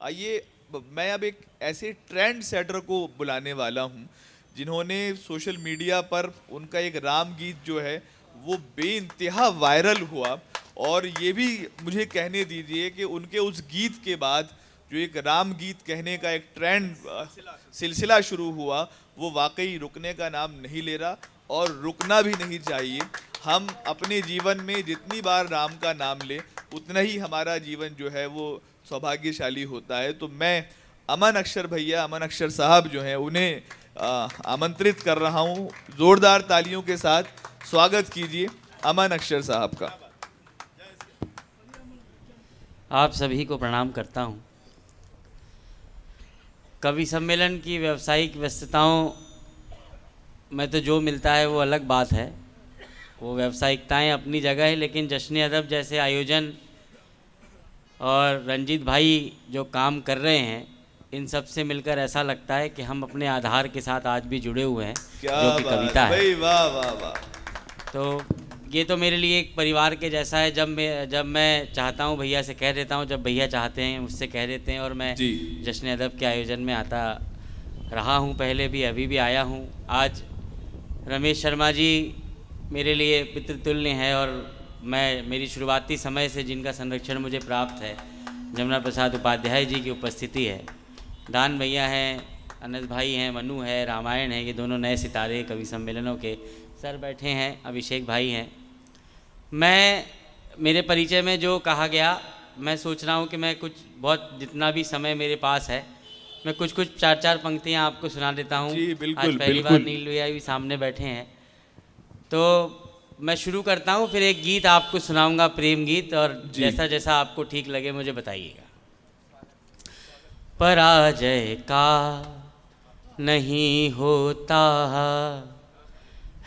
आइए मैं अब एक ऐसे ट्रेंड सेटर को बुलाने वाला हूं जिन्होंने सोशल मीडिया पर उनका एक राम गीत जो है वो बेइंतहा वायरल हुआ। और ये भी मुझे कहने दीजिए कि उनके उस गीत के बाद जो एक राम गीत कहने का एक ट्रेंड सिलसिला शुरू हुआ वो वाकई रुकने का नाम नहीं ले रहा और रुकना भी नहीं चाहिए। हम अपने जीवन में जितनी बार राम का नाम लें उतना ही हमारा जीवन जो है वो सौभाग्यशाली होता है। तो मैं अमन अक्षर भैया, अमन अक्षर साहब जो हैं उन्हें आमंत्रित कर रहा हूं। जोरदार तालियों के साथ स्वागत कीजिए अमन अक्षर साहब का। आप सभी को प्रणाम करता हूं। कवि सम्मेलन की व्यावसायिक व्यस्तताओं में तो जो मिलता है वो अलग बात है, वो व्यावसायिकताएं अपनी जगह है, लेकिन जश्न अदब जैसे आयोजन और रंजीत भाई जो काम कर रहे हैं, इन सब से मिलकर ऐसा लगता है कि हम अपने आधार के साथ आज भी जुड़े हुए हैं, जो कि कविता है। वाह वाह वाह। तो ये तो मेरे लिए एक परिवार के जैसा है। जब मैं चाहता हूँ भैया से कह देता हूँ, जब भैया चाहते हैं मुझसे कह देते हैं। और मैं जश्न अदब के आयोजन में आता रहा हूँ, पहले भी, अभी भी आया हूँ। आज रमेश शर्मा जी मेरे लिए पितृतुल्य हैं और मेरी शुरुआती समय से जिनका संरक्षण मुझे प्राप्त है, जमुना प्रसाद उपाध्याय जी की उपस्थिति है। दान भैया हैं, अनस भाई हैं, मनु है, रामायण है, ये दोनों नए सितारे कवि सम्मेलनों के सर बैठे हैं, अभिषेक भाई हैं। मेरे परिचय में जो कहा गया, मैं सोच रहा हूँ कि मैं कुछ बहुत जितना भी समय मेरे पास है, मैं कुछ चार चार पंक्तियाँ आपको सुना देता हूँ। आज पहली बार नील भैया भी सामने बैठे हैं, तो मैं शुरू करता हूँ, फिर एक गीत आपको सुनाऊंगा, प्रेम गीत, और जैसा जैसा आपको ठीक लगे मुझे बताइएगा। पराजय का नहीं होता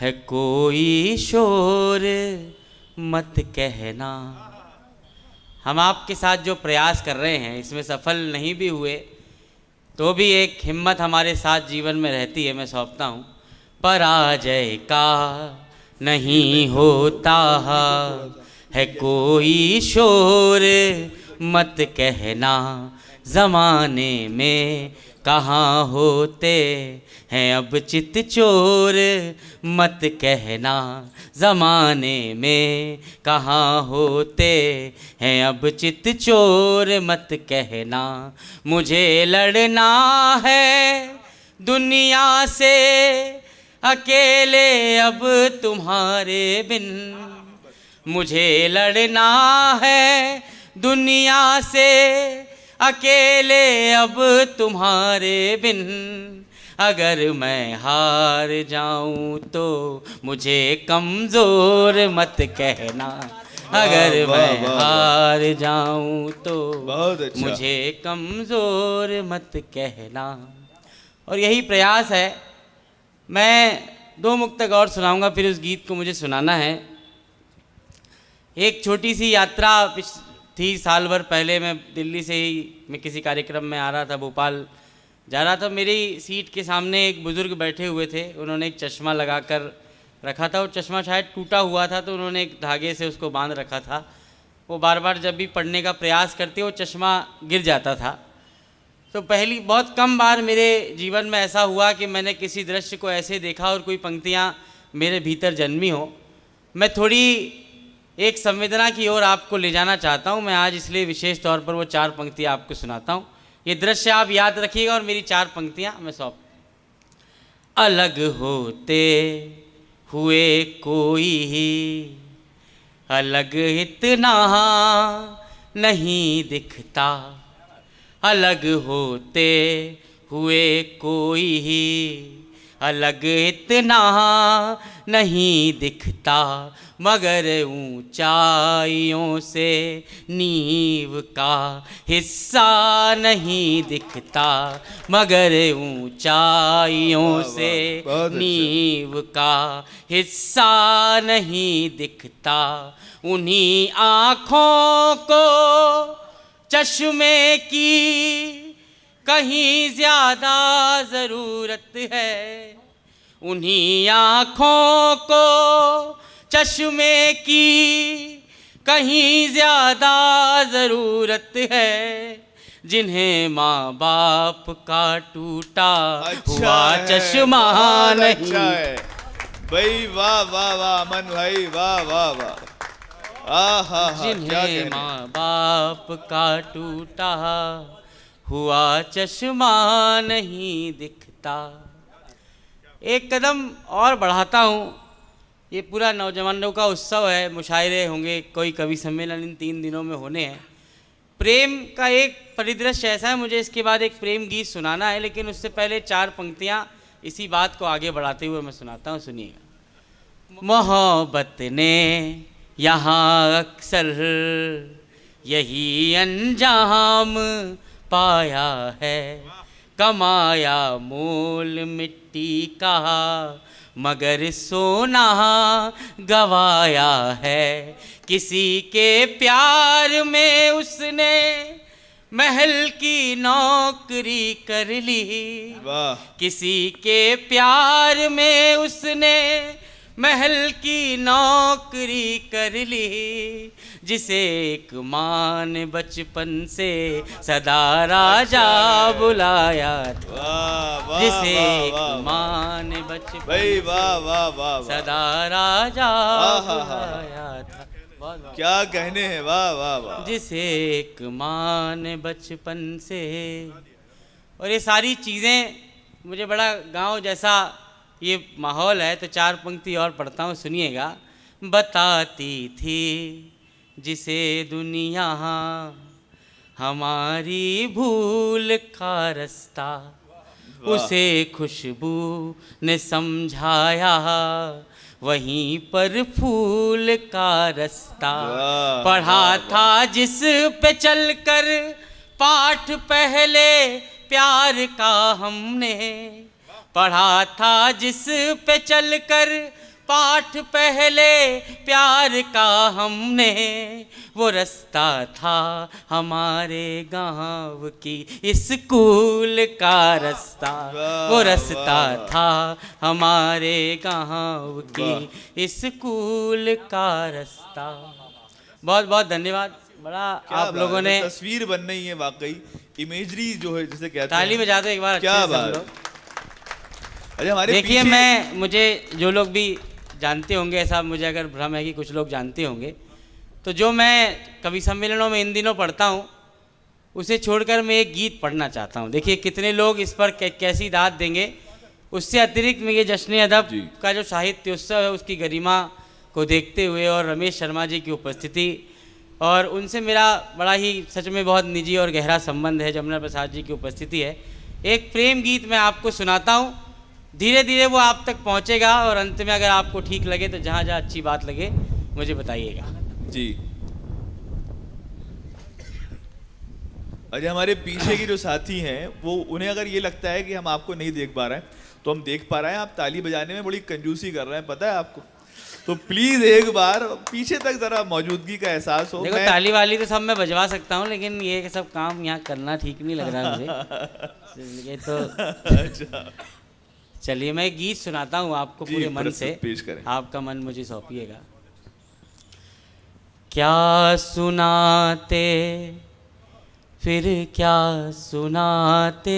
है कोई शोर, मत कहना। हम आपके साथ जो प्रयास कर रहे हैं इसमें सफल नहीं भी हुए तो भी एक हिम्मत हमारे साथ जीवन में रहती है, मैं सौंपता हूँ। पराजय का नहीं होता है कोई शोर, मत कहना। ज़माने में कहाँ होते हैं अब चित चोर, मत कहना। ज़माने में कहाँ होते हैं अब चित चोर, मत कहना। मुझे लड़ना है दुनिया से अकेले अब तुम्हारे बिन, मुझे लड़ना है दुनिया से अकेले अब तुम्हारे बिन। अगर मैं हार जाऊं तो मुझे कमज़ोर मत कहना। अगर मैं हार जाऊं तो मुझे कमज़ोर मत कहना। और यही प्रयास है। मैं दो मुक्तक और सुनाऊंगा, फिर उस गीत को मुझे सुनाना है। एक छोटी सी यात्रा थी, साल भर पहले मैं दिल्ली से ही मैं किसी कार्यक्रम में आ रहा था, भोपाल जा रहा था। मेरी सीट के सामने एक बुज़ुर्ग बैठे हुए थे, उन्होंने एक चश्मा लगा कर रखा था। वो चश्मा शायद टूटा हुआ था, तो उन्होंने एक धागे से उसको बांध रखा था। वो बार बार जब भी पढ़ने का प्रयास करते वो चश्मा गिर जाता था। तो पहली बहुत कम बार मेरे जीवन में ऐसा हुआ कि मैंने किसी दृश्य को ऐसे देखा और कोई पंक्तियाँ मेरे भीतर जन्मी हो। मैं थोड़ी एक संवेदना की ओर आपको ले जाना चाहता हूँ। मैं आज इसलिए विशेष तौर पर वो चार पंक्तियाँ आपको सुनाता हूँ। ये दृश्य आप याद रखिएगा और मेरी चार पंक्तियाँ मैं सौंप। अलग होते हुए कोई ही अलग इतना नहीं दिखता, अलग होते हुए कोई ही अलग इतना नहीं दिखता। मगर ऊंचाइयों से नींव का हिस्सा नहीं दिखता, मगर ऊंचाइयों से नींव का हिस्सा नहीं दिखता। उन्हीं आँखों को चश्मे की कहीं ज़्यादा ज़रूरत है, उन्हीं आँखों को चश्मे की कहीं ज़्यादा ज़रूरत है। जिन्हें माँ बाप का टूटा अच्छा हुआ है, चश्मा बहुत नहीं। अच्छा है भाई, वाह वाह वाह अमन भाई, वाह वाह वाह, आ हा हा, क्या जिन्हें कहने। माँ बाप का टूटा हुआ चश्मा नहीं दिखता। एक कदम और बढ़ाता हूँ, ये पूरा नौजवानों का उत्सव है, मुशायरे होंगे, कोई कवि सम्मेलन इन 3 दिनों में होने हैं। प्रेम का एक परिदृश्य ऐसा है, मुझे इसके बाद एक प्रेम गीत सुनाना है, लेकिन उससे पहले 4 पंक्तियाँ इसी बात को आगे बढ़ाते हुए मैं सुनाता हूँ, सुनिएगा। मोहब्बत ने यहाँ अक्सर यही अंजाम पाया है, कमाया मोल मिट्टी का मगर सोना गवाया है। किसी के प्यार में उसने महल की नौकरी कर ली, वाह, किसी के प्यार में उसने महल की नौकरी कर ली। जिसे एक माँ ने बचपन से सदा राजा बुलाया था, वाह वाह जिसे वाह एक वाह माँ ने बचपन भाई, वाह वाह वाह वाह, सदा राजा आहा, बुलाया था। बहुत क्या कहने हैं, वाह वाह वाह। जिसे एक माँ ने बचपन से, और ये सारी चीज़ें मुझे बड़ा गांव जैसा ये माहौल है, तो 4 पंक्ति और पढ़ता हूँ, सुनिएगा। बताती थी जिसे दुनिया हमारी भूल का रास्ता, उसे खुशबू ने समझाया वहीं पर फूल का रास्ता। वाह, पढ़ा वाह, था जिस पे चलकर पाठ पहले प्यार का हमने, पढ़ा था जिस पे चलकर पाठ पहले प्यार का हमने, वो रास्ता था हमारे गांव की स्कूल का रास्ता, वो रास्ता था हमारे गांव की स्कूल का रास्ता। बहुत बहुत धन्यवाद। बड़ा आप लोगों ने तस्वीर बन रही है वाकई, इमेजरी जो है जिसे कहते हैं। ताली बजा दो एक बार क्या अच्छे से सब बात। लोग। अच्छा, हमारे देखिए पीछे मुझे जो लोग भी जानते होंगे, ऐसा मुझे अगर भ्रम है कि कुछ लोग जानते होंगे, तो जो मैं कवि सम्मेलनों में इन दिनों पढ़ता हूँ उसे छोड़कर मैं एक गीत पढ़ना चाहता हूँ। देखिए कितने लोग इस पर कैसी दाद देंगे। उससे अतिरिक्त मैं ये जश्न अदब का जो साहित्य उत्सव है उसकी गरिमा को देखते हुए, और रमेश शर्मा जी की उपस्थिति, और उनसे मेरा बड़ा ही सच में बहुत निजी और गहरा संबंध है, जमुना प्रसाद जी की उपस्थिति है, एक प्रेम गीत मैं आपको सुनाता हूँ। धीरे धीरे वो आप तक पहुँचेगा, और अंत में अगर आपको ठीक लगे तो जहाँ जहाँ अच्छी बात लगे मुझे बताइएगा। जी। अच्छा, हमारे पीछे की जो साथी हैं वो, उन्हें अगर ये लगता है कि हम आपको नहीं देख पा रहे हैं तो हम देख पा रहे हैं। आप ताली बजाने में बड़ी कंजूसी कर रहे हैं, पता है आपको। तो प्लीज एक बार पीछे तक जरा मौजूदगी का एहसास हो। देखो ताली वाली तो सब मैं बजवा सकता हूँ, लेकिन ये सब काम यहाँ करना ठीक नहीं लग रहा मुझे। ये तो अच्छा, चलिए मैं एक गीत सुनाता हूँ आपको पूरे मन से, पेश करें। आपका मन मुझे सौंपिएगा। क्या सुनाते फिर क्या सुनाते,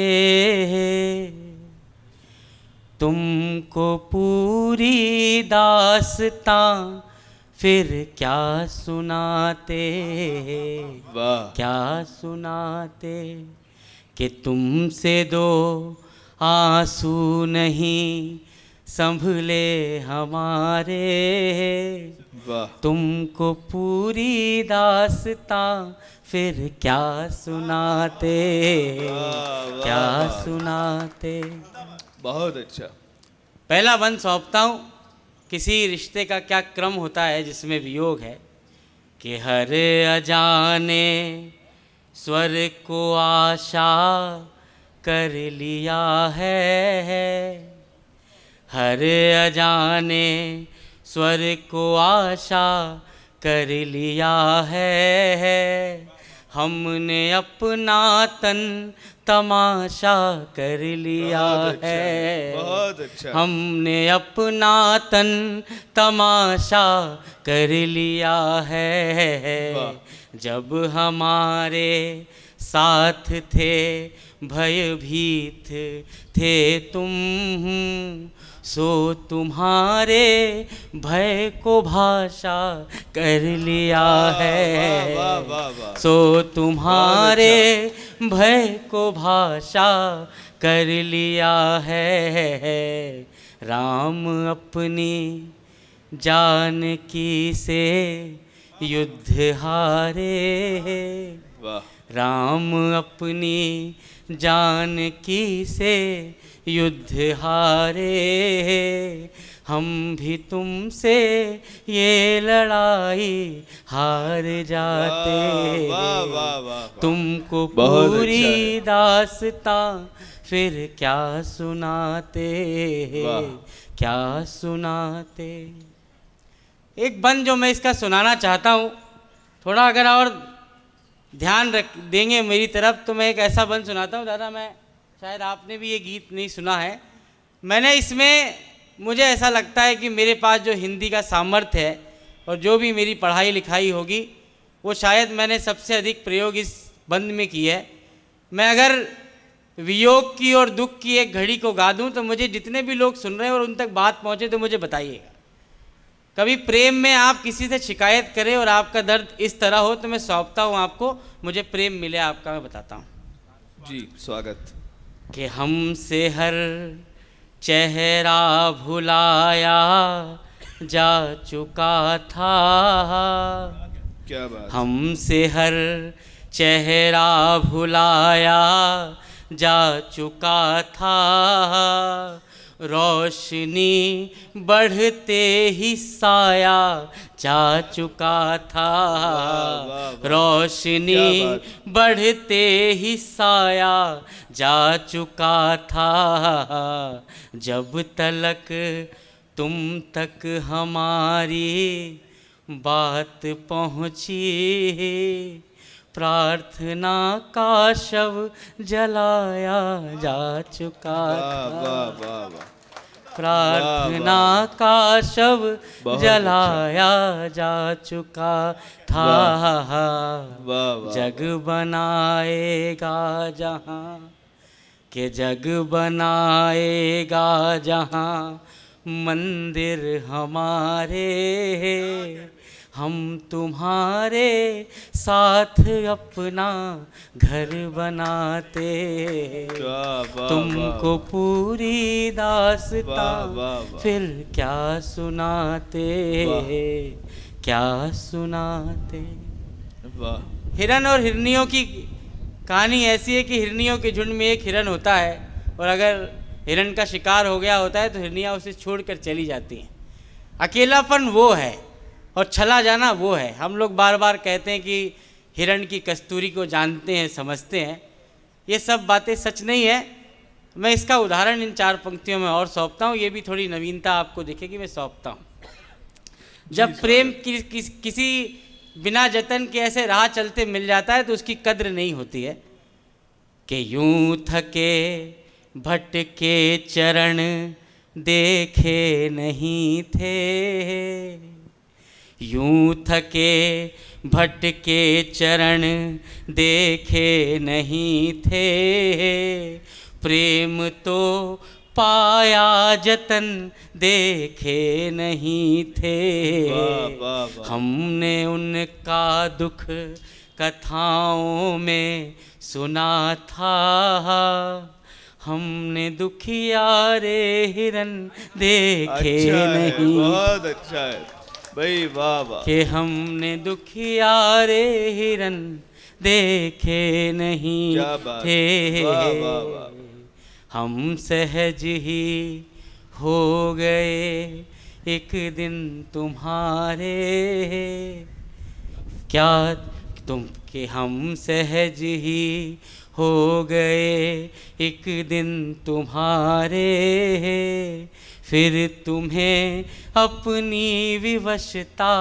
तुमको पूरी दास्तां फिर क्या सुनाते, वाह, क्या सुनाते कि तुमसे 2 आंसू नहीं संभले हमारे, वाह, तुमको पूरी दास्तां फिर क्या सुनाते, क्या सुनाते। बहुत अच्छा। पहला बंद सौंपता हूँ। किसी रिश्ते का क्या क्रम होता है जिसमें वियोग है, कि हर अजाने स्वर को आशा कर लिया है, हर अजाने स्वर को आशा कर लिया है, हमने अपना तन तमाशा कर लिया है, बहुत अच्छा। हमने अपना तन तमाशा कर लिया है, जब हमारे साथ थे भयभीत थे तुम, सो तुम्हारे भय को भाषा कर लिया है। वाह वाह वाह। सो तुम्हारे भय को भाषा कर लिया है। राम अपनी जानकी से युद्ध हारे, वाह। राम अपनी जानकी से युद्ध हारे। हम भी तुमसे ये लड़ाई हार जाते। वाह वाह वाह। तुमको बहुत अच्छा पूरी है। दास्तां फिर क्या सुनाते, वाह। क्या सुनाते। एक बंद जो मैं इसका सुनाना चाहता हूँ, थोड़ा अगर और ध्यान रख देंगे मेरी तरफ, तो मैं एक ऐसा बंद सुनाता हूँ। दादा, मैं शायद आपने भी ये गीत नहीं सुना है। मैंने इसमें, मुझे ऐसा लगता है कि मेरे पास जो हिंदी का सामर्थ्य है और जो भी मेरी पढ़ाई लिखाई होगी, वो शायद मैंने सबसे अधिक प्रयोग इस बंद में की है। मैं अगर वियोग की और दुख की एक घड़ी को गा दूँ तो मुझे जितने भी लोग सुन रहे हैं और उन तक बात पहुँचे तो मुझे बताइएगा। कभी प्रेम में आप किसी से शिकायत करें और आपका दर्द इस तरह हो तो मैं सौंपता हूँ आपको, मुझे प्रेम मिले आपका, मैं बताता हूँ। जी, स्वागत। कि हमसे हर चेहरा भुलाया जा चुका था, क्या बात। हमसे हर चेहरा भुलाया जा चुका था। रोशनी बढ़ते ही साया जा चुका था। वाह, वाह, वाह। रोशनी क्या बात। बढ़ते ही साया जा चुका था। जब तलक तुम तक हमारी बात पहुँची, प्रार्थना का शव जलाया जा चुका वाह था। वाह वाह वाह। प्रार्थना वाह, का शव बहुत जलाया जा चुका था। वाह वाह। जग बनाएगा जहाँ, के जग बनाएगा जहाँ मंदिर हमारे, हम तुम्हारे साथ अपना घर बनाते। वाह वाह तुमको वाह। पूरी दास्तां वाह, वाह, वाह। फिर क्या सुनाते, वाह। क्या सुनाते। वाह। हिरन और हिरनियों की कहानी ऐसी है कि हिरनियों के झुंड में एक हिरन होता है, और अगर हिरन का शिकार हो गया होता है तो हिरनियाँ उसे छोड़कर चली जाती हैं। अकेलापन वो है और छला जाना वो है। हम लोग बार बार कहते हैं कि हिरन की कस्तूरी को जानते हैं, समझते हैं। ये सब बातें सच नहीं है। मैं इसका उदाहरण इन 4 पंक्तियों में और सौंपता हूँ। ये भी थोड़ी नवीनता आपको दिखेगी, मैं सौंपता हूँ। जब प्रेम किसी बिना जतन के ऐसे राह चलते मिल जाता है तो उसकी कद्र नहीं होती है। कि यूं थके भटके चरण देखे नहीं थे, यूं थके भटके चरण देखे नहीं थे। प्रेम तो पाया जतन देखे नहीं थे। वाह वाह वाह। हमने उनका दुख कथाओं में सुना था, हमने दुखियारे हिरन देखे अच्छा है, नहीं। बहुत अच्छा है भाई, वाह वाह। कि हमने दुखियारे हिरन देखे नहीं क्या बात। थे। वाह वाह वाह। हम सहज ही हो गए एक दिन तुम्हारे, क्या तुम कि हम सहज ही हो गए एक दिन तुम्हारे। फिर तुम्हें अपनी विवशता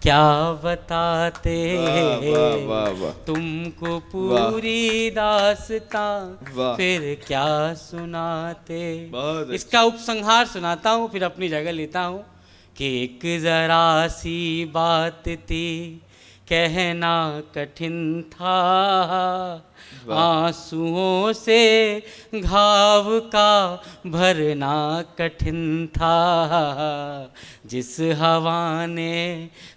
क्या बताते। वाह वाह वाह वाह। तुमको पूरी दास्तां वाह। फिर क्या सुनाते। बहुत अच्छा। इसका उपसंहार सुनाता हूँ, फिर अपनी जगह लेता हूँ। कि एक ज़रा सी बात थी कहना कठिन था, आंसुओं से घाव का भरना कठिन था। जिस हवा ने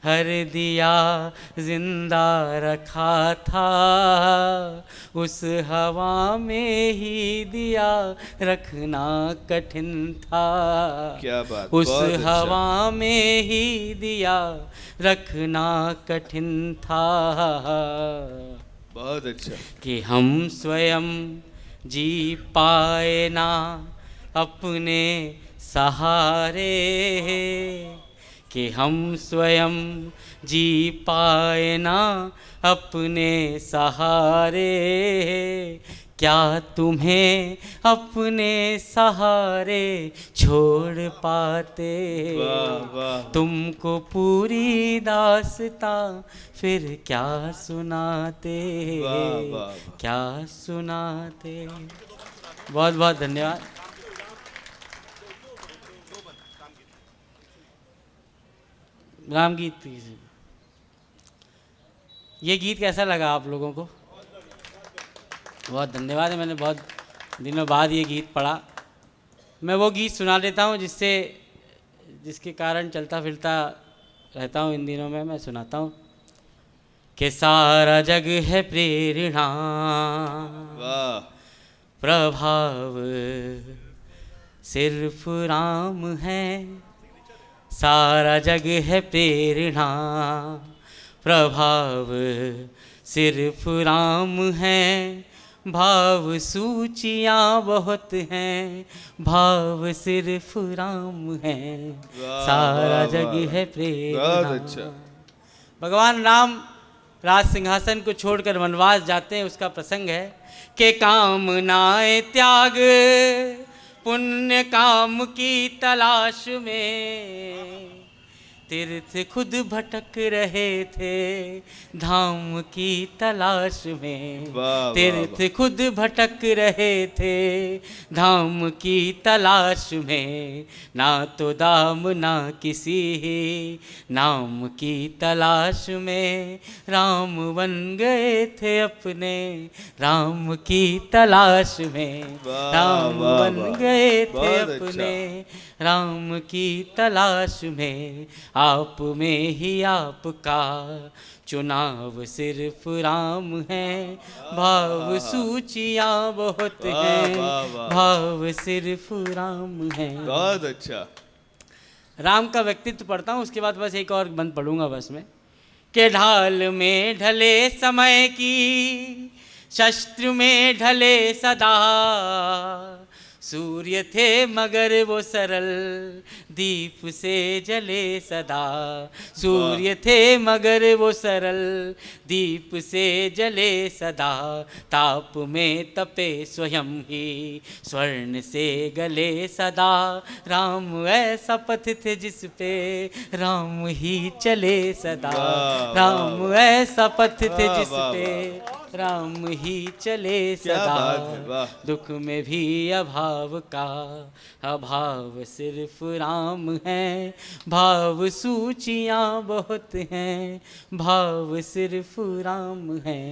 हर दिया जिंदा रखा था, उस हवा में ही दिया रखना कठिन था। क्या बात, उस बहुत अच्छा। हवा में ही दिया रखना कठिन था। बहुत अच्छा। कि हम स्वयं जी पाए ना अपने सहारे, कि हम स्वयं जी पाए ना अपने सहारे। क्या तुम्हें अपने सहारे छोड़ पाते? वाह वाह, तुमको पूरी दास्तां फिर क्या सुनाते? वाह वाह वाह। क्या सुनाते? बहुत बहुत धन्यवाद। राम गीत, ये गीत कैसा लगा आप लोगों को? बहुत धन्यवाद। मैंने बहुत दिनों बाद ये गीत पढ़ा। मैं वो गीत सुना देता हूँ जिसके कारण चलता फिरता रहता हूँ इन दिनों में। मैं सुनाता हूँ कि सारा जग है प्रेरणा, वाह, प्रभाव सिर्फ राम है। सारा जग है प्रेरणा, प्रभाव सिर्फ राम है। भाव सूचियाँ बहुत हैं, भाव सिर्फ राम है। वाह, सारा वाह, जग वाह। है बहुत प्रेरणा। अच्छा। भगवान राम राज सिंहासन को छोड़कर वनवास जाते हैं, उसका प्रसंग है कि कामनाएं त्याग पुण्य काम की तलाश में, तीर्थ खुद भटक रहे थे धाम की तलाश में। वाह, वाह, तीर्थ खुद भटक रहे थे धाम की तलाश में। ना तो दाम ना किसी नाम की तलाश में, राम बन गए थे अपने राम की तलाश में। वाह, राम वाह, बन वाह। गए थे बहुत अच्छा। अपने राम की तलाश में। आप में ही आपका चुनाव सिर्फ राम है। भाव सूचियाँ बहुत वाह, हैं, वाह, वाह। भाव सिर्फ राम है। बहुत अच्छा। राम का व्यक्तित्व पढ़ता हूँ, उसके बाद बस एक और बंद पढ़ूंगा बस में। के ढाल में ढले समय की, शस्त्र में ढले सदा, सूर्य थे मगर वो सरल दीप से जले सदा। सूर्य थे मगर वो सरल दीप से जले सदा। ताप में तपे स्वयं ही स्वर्ण से गले सदा। राम ऐसा पथ थे जिस पे राम ही चले सदा। वाह, राम वाह, ऐसा पथ थे वाह, जिस वाह, पे राम ही चले क्या सदा। बात है, वाह। दुख में भी अभाव का अभाव सिर्फ राम है। भाव सूचियाँ बहुत हैं, भाव सिर्फ राम है।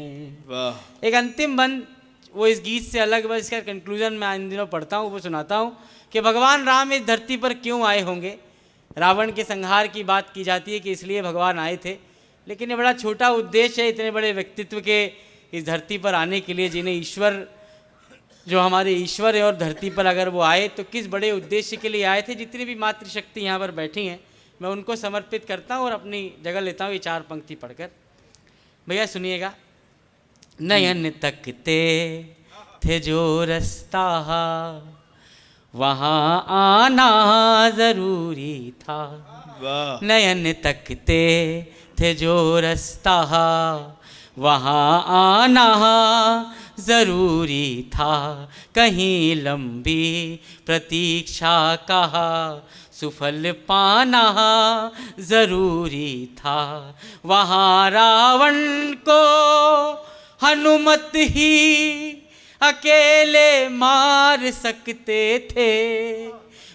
वाह, एक अंतिम बंद वो इस गीत से अलग, बस इसका कंक्लूजन मैं इन दिनों पढ़ता हूँ, वो सुनाता हूँ कि भगवान राम इस धरती पर क्यों आए होंगे। रावण के संहार की बात की जाती है कि इसलिए भगवान आए थे, लेकिन ये बड़ा छोटा उद्देश्य है इतने बड़े व्यक्तित्व के इस धरती पर आने के लिए, जिन्हें ईश्वर, जो हमारे ईश्वर है, और धरती पर अगर वो आए तो किस बड़े उद्देश्य के लिए आए थे। जितनी भी मातृशक्ति यहाँ पर बैठी हैं, मैं उनको समर्पित करता हूँ और अपनी जगह लेता हूँ ये 4 पंक्ति पढ़कर। भैया सुनिएगा। नयन तकते थे जो रास्ता, वहाँ आना ज़रूरी था। वाह, नयन तकते थे जो रास्ता, वहाँ आना ज़रूरी था। कहीं लंबी प्रतीक्षा का सुफल पाना ज़रूरी था। वहाँ रावण को हनुमत ही अकेले मार सकते थे।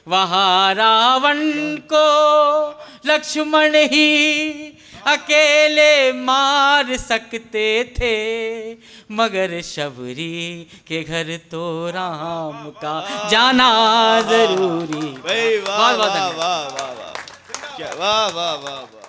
वहाँ रावण को लक्ष्मण ही अकेले मार सकते थे, मगर शबरी के घर तो राम का जाना जरूरी। भाई वाह बहुत बहुत वाह धन्यवाद। वाह वाह वाह, क्या वाह वाह वाह वाह।